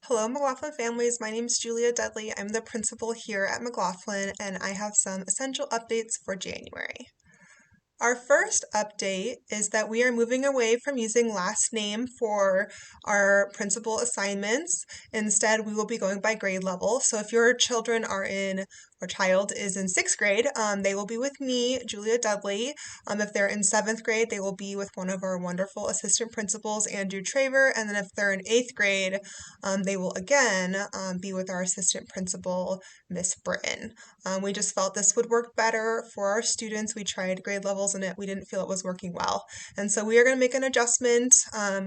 Hello, McLaughlin families. My name is Julia Dudley. I'm the principal here at McLaughlin, and I have some essential updates for January. Our first update is that we are moving away from using last name for our principal assignments. Instead, we will be going by grade level. So if your children are or child is in 6th grade, they will be with me, Julia Dudley. If they're in 7th grade, they will be with one of our wonderful assistant principals, Andrew Traver. And then if they're in 8th grade, they will again be with our assistant principal, Miss Britton. We just felt this would work better for our students. We tried grade levels and we didn't feel it was working well. And so we are going to make an adjustment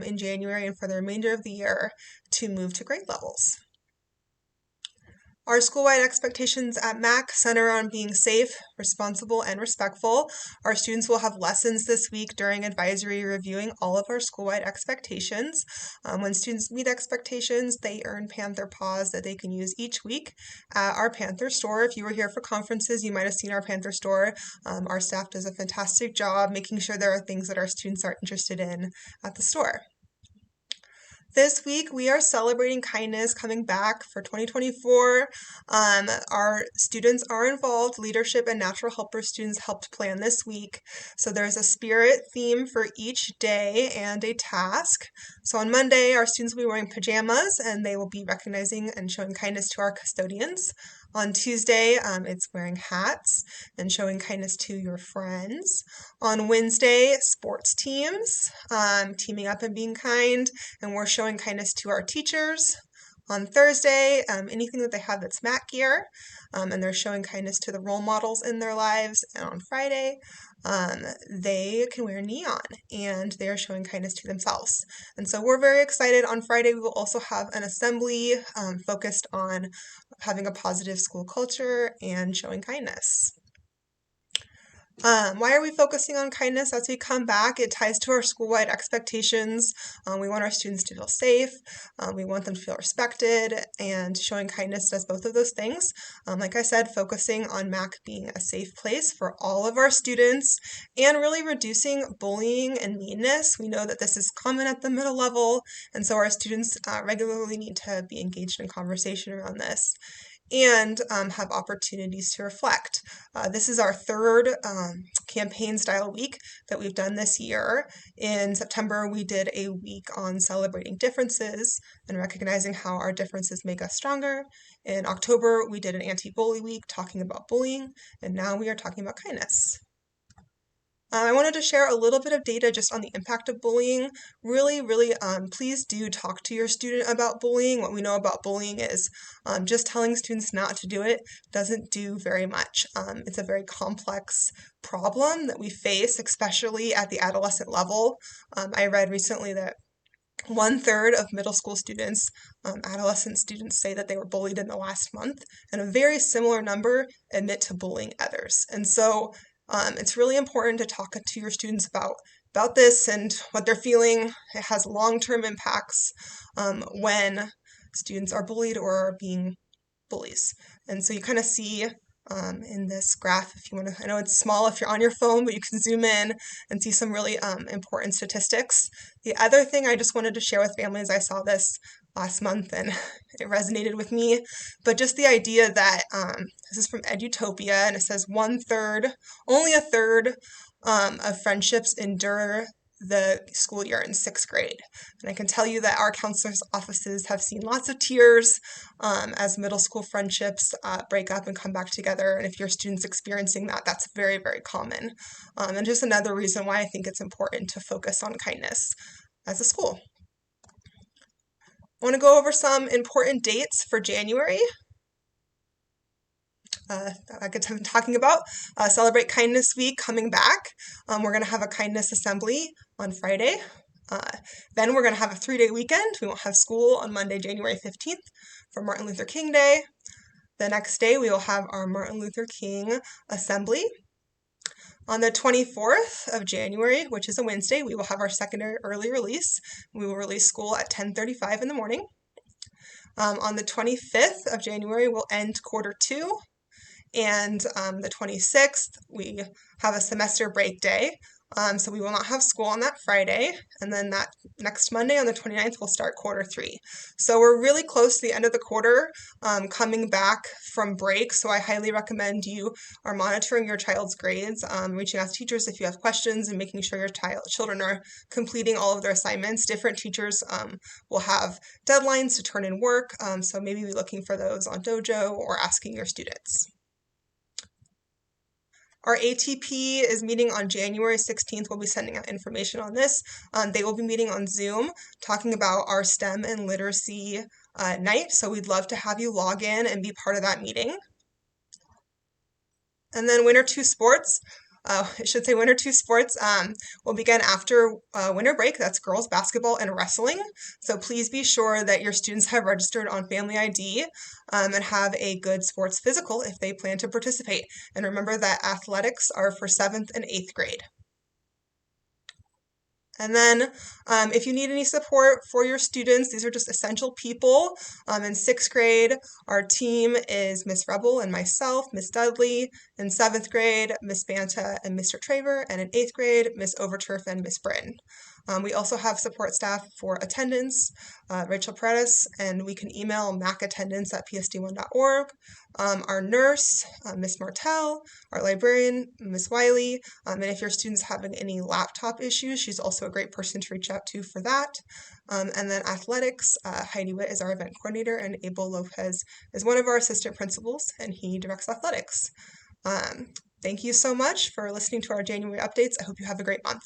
in January and for the remainder of the year to move to grade levels. Our school-wide expectations at MAC center on being safe, responsible, and respectful. Our students will have lessons this week during advisory reviewing all of our school-wide expectations. When students meet expectations, they earn Panther Paws that they can use each week at our Panther store. If you were here for conferences, you might have seen our Panther store. Our staff does a fantastic job making sure there are things that our students are interested in at the store. This week, we are celebrating kindness coming back for 2024. Our students are involved. Leadership and natural helper students helped plan this week. So there's a spirit theme for each day and a task. So on Monday, our students will be wearing pajamas and they will be recognizing and showing kindness to our custodians. On Tuesday, it's wearing hats and showing kindness to your friends. On Wednesday, sports teams, teaming up and being kind, and we're showing kindness to our teachers. On Thursday, anything that they have that's MAC gear, and they're showing kindness to the role models in their lives. And on Friday, they can wear neon, and they are showing kindness to themselves. And so we're very excited. On Friday, we will also have an assembly focused on having a positive school culture and showing kindness. Why are we focusing on kindness as we come back? It ties to our school-wide expectations. We want our students to feel safe. We want them to feel respected, and showing kindness does both of those things. Like I said, focusing on MAC being a safe place for all of our students and really reducing bullying and meanness. We know that this is common at the middle level, and so our students regularly need to be engaged in conversation around this and have opportunities to reflect. This is our third campaign style week that we've done this year. In September, we did a week on celebrating differences and recognizing how our differences make us stronger. In October, we did an anti-bully week talking about bullying, and now we are talking about kindness. I wanted to share a little bit of data just on the impact of bullying. Really, please do talk to your student about bullying. What we know about bullying is just telling students not to do it doesn't do very much. It's a very complex problem that we face, especially at the adolescent level. I read recently that 1/3 of middle school students, adolescent students, say that they were bullied in the last month, and a very similar number admit to bullying others. And so it's really important to talk to your students about this and what they're feeling. It has long-term impacts when students are bullied or are being bullies. And so you kind of see in this graph, if you want to, I know it's small if you're on your phone, but you can zoom in and see some really important statistics. The other thing I just wanted to share with families, I saw this last month and it resonated with me, but just the idea that this is from Edutopia, and it says only a third of friendships endure the school year in 6th grade. And I can tell you that our counselors' offices have seen lots of tears as middle school friendships break up and come back together. And if your student's experiencing that, that's very, very common. And just another reason why I think it's important to focus on kindness as a school. I want to go over some important dates for January. Like I've been talking about, Celebrate Kindness Week coming back. We're going to have a kindness assembly on Friday. Then we're going to have a 3-day weekend. We won't have school on Monday, January 15th for Martin Luther King Day. The next day we will have our Martin Luther King assembly. On the 24th of January, which is a Wednesday, we will have our secondary early release. We will release school at 10:35 in the morning. On the 25th of January, we'll end quarter 2. And the 26th, we have a semester break day. So we will not have school on that Friday, and then that next Monday on the 29th we'll start quarter 3. So we're really close to the end of the quarter, coming back from break, so I highly recommend you are monitoring your child's grades, reaching out to teachers if you have questions, and making sure your children are completing all of their assignments. Different teachers will have deadlines to turn in work, so maybe be looking for those on Dojo or asking your students. Our ATP is meeting on January 16th. We'll be sending out information on this. They will be meeting on Zoom, talking about our STEM and literacy night. So we'd love to have you log in and be part of that meeting. And then Winter 2 Sports, Winter 2 Sports will begin after winter break. That's girls basketball and wrestling. So please be sure that your students have registered on Family ID and have a good sports physical if they plan to participate. And remember that athletics are for 7th and 8th grade. And then if you need any support for your students, these are just essential people. In 6th grade, our team is Miss Rebel and myself, Miss Dudley. In 7th grade, Miss Banta and Mr. Traver. And in 8th grade, Miss Overturf and Miss Britton. We also have support staff for attendance, Rachel Paredes, and we can email macattendance@psd1.org. Our nurse, Miss Martell, our librarian, Miss Wiley, and if your student's having any laptop issues, she's also a great person to reach out to for that. And then athletics, Heidi Witt is our event coordinator, and Abel Lopez is one of our assistant principals, and he directs athletics. Thank you so much for listening to our January updates. I hope you have a great month.